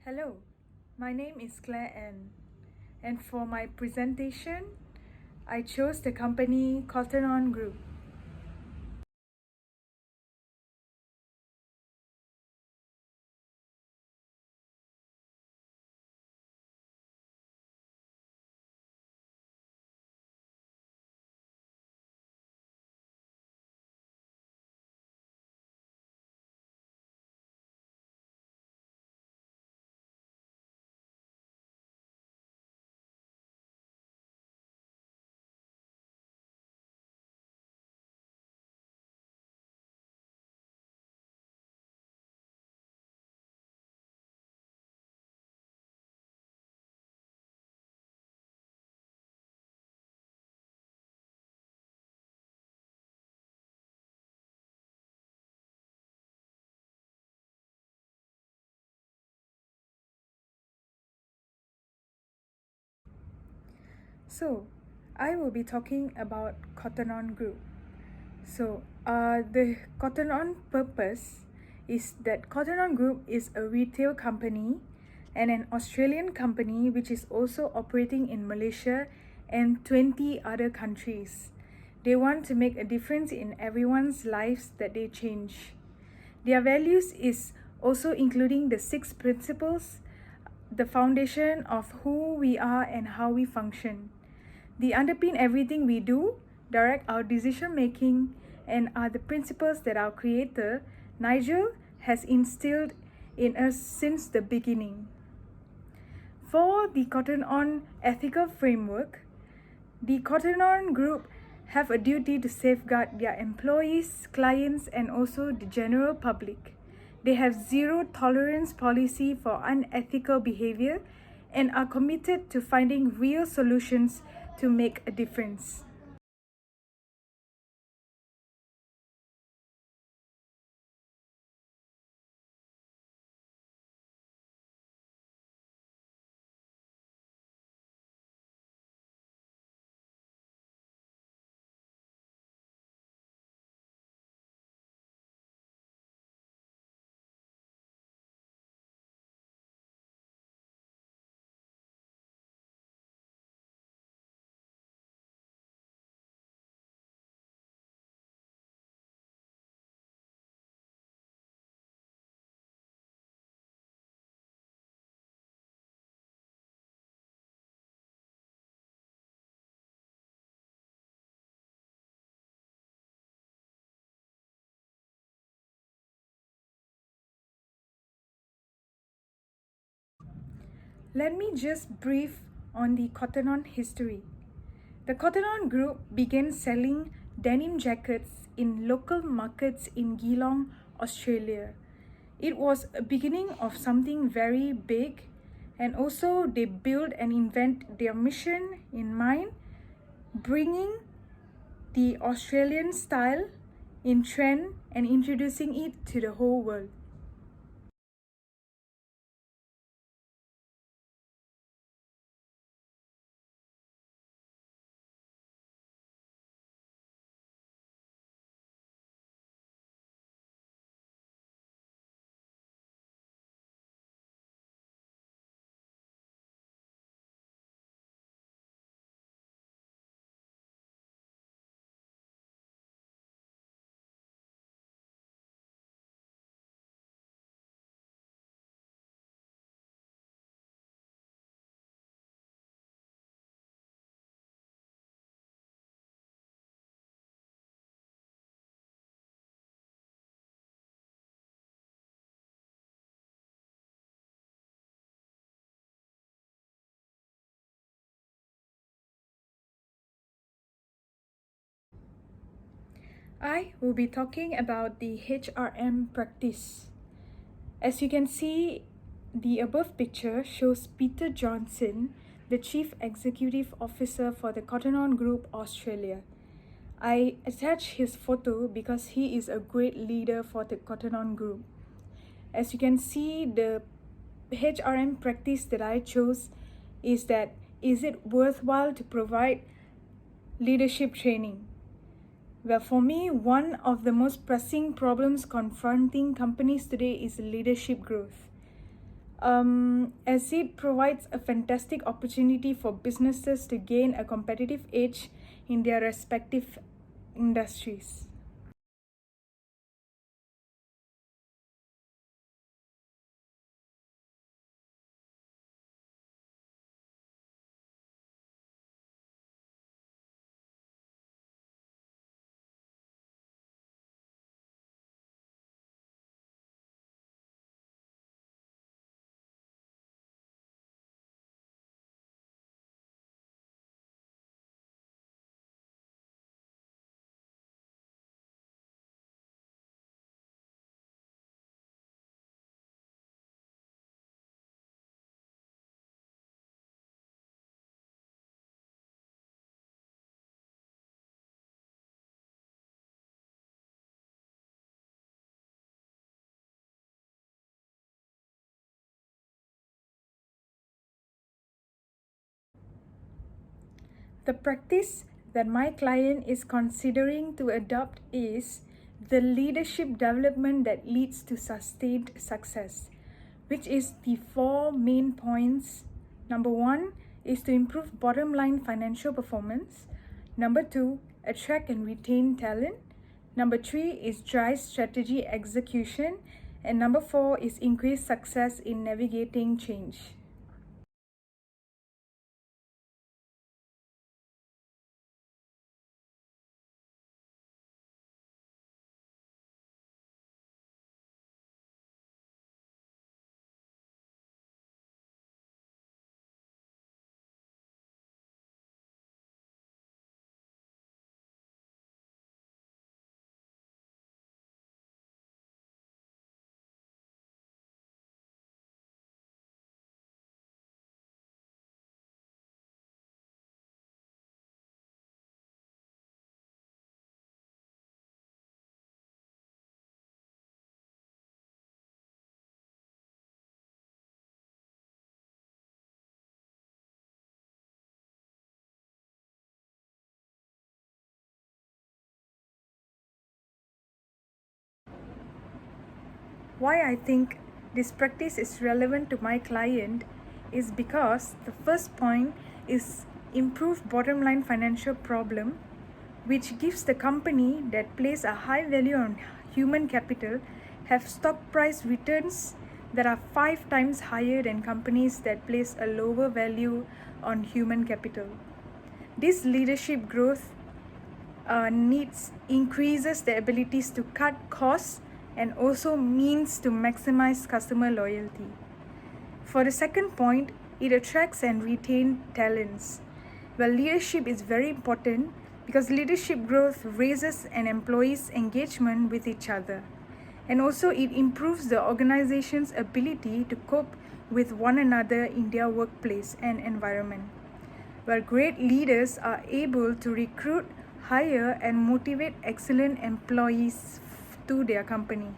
Hello, my name is Claire Ann, and for my presentation, I chose the company Cotton On Group. So, I will be talking about Cotton On Group. The Cotton On purpose is that Cotton On Group is a retail company and an Australian company which is also operating in Malaysia and 20 other countries. They want to make a difference in everyone's lives that they change. Their values is also including the 6 principles, the foundation of who we are and how we function. They underpin everything we do, direct our decision making, and are the principles that our creator, Nigel, has instilled in us since the beginning. For the Cotton On ethical framework, the Cotton On Group have a duty to safeguard their employees, clients, and also the general public. They have zero tolerance policy for unethical behavior and are committed to finding real solutions to make a difference. Let me just brief on the Cotton On history. The Cotton On Group began selling denim jackets in local markets in Geelong, Australia. It was a beginning of something very big, and also they build and invent their mission in mind, bringing the Australian style in trend and introducing it to the whole world. I will be talking about the HRM practice. As you can see, the above picture shows Peter Johnson, the Chief Executive Officer for the Cotton On Group Australia. I attach his photo because he is a great leader for the Cotton On Group. As you can see, the HRM practice that I chose is that is it worthwhile to provide leadership training? Well, for me, one of the most pressing problems confronting companies today is leadership growth. as it provides a fantastic opportunity for businesses to gain a competitive edge in their respective industries. The practice that my client is considering to adopt is the leadership development that leads to sustained success, which is the four main points. Number one is to improve bottom line financial performance. Number two, attract and retain talent. Number three is drive strategy execution. And number four is increase success in navigating change. Why I think this practice is relevant to my client is because the first point is improve bottom line financial problem, which gives the company that place a high value on human capital have stock price returns that are 5 times higher than companies that place a lower value on human capital. This leadership growth needs increases the abilities to cut costs and also means to maximize customer loyalty. For the second point, it attracts and retains talents. Well, leadership is very important because leadership growth raises an employee's engagement with each other. And also it improves the organization's ability to cope with one another in their workplace and environment, where great leaders are able to recruit, hire, and motivate excellent employees to their company.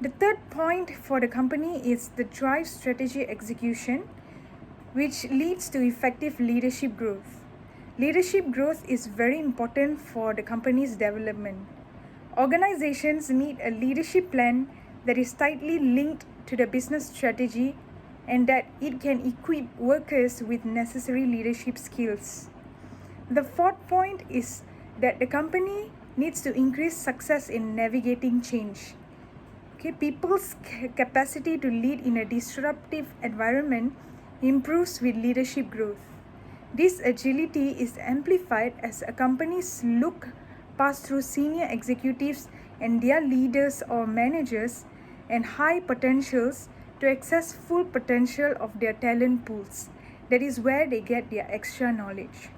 The third point for the company is the drive strategy execution, which leads to effective leadership growth. Leadership growth is very important for the company's development. Organizations need a leadership plan that is tightly linked to the business strategy and that it can equip workers with necessary leadership skills. The fourth point is that the company needs to increase success in navigating change. Okay, people's capacity to lead in a disruptive environment improves with leadership growth. This agility is amplified as companies look past through senior executives and their leaders or managers and high potentials to access full potential of their talent pools. That is where they get their extra knowledge.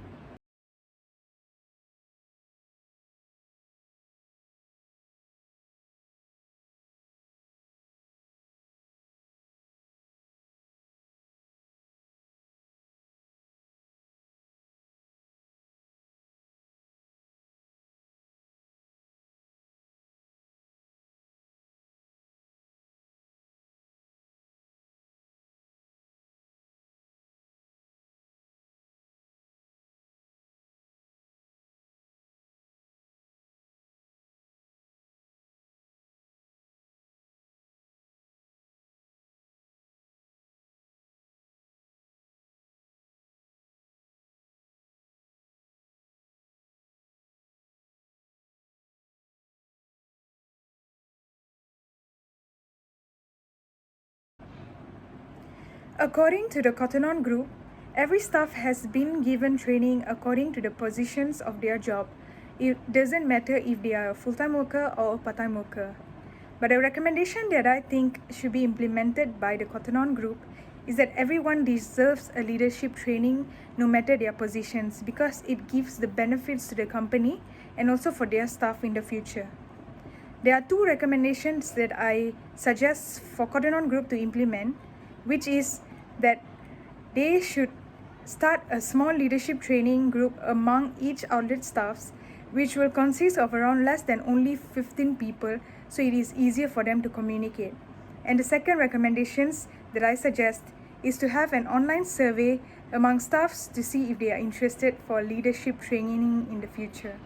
According to the Cotton On Group, every staff has been given training according to the positions of their job. It doesn't matter if they are a full-time worker or a part-time worker. But a recommendation that I think should be implemented by the Cotton On Group is that everyone deserves a leadership training no matter their positions, because it gives the benefits to the company and also for their staff in the future. There are two recommendations that I suggest for Cotton On Group to implement, which is that they should start a small leadership training group among each outlet staffs, which will consist of around less than only 15 people, so it is easier for them to communicate. And the second recommendations that I suggest is to have an online survey among staffs to see if they are interested for leadership training in the future.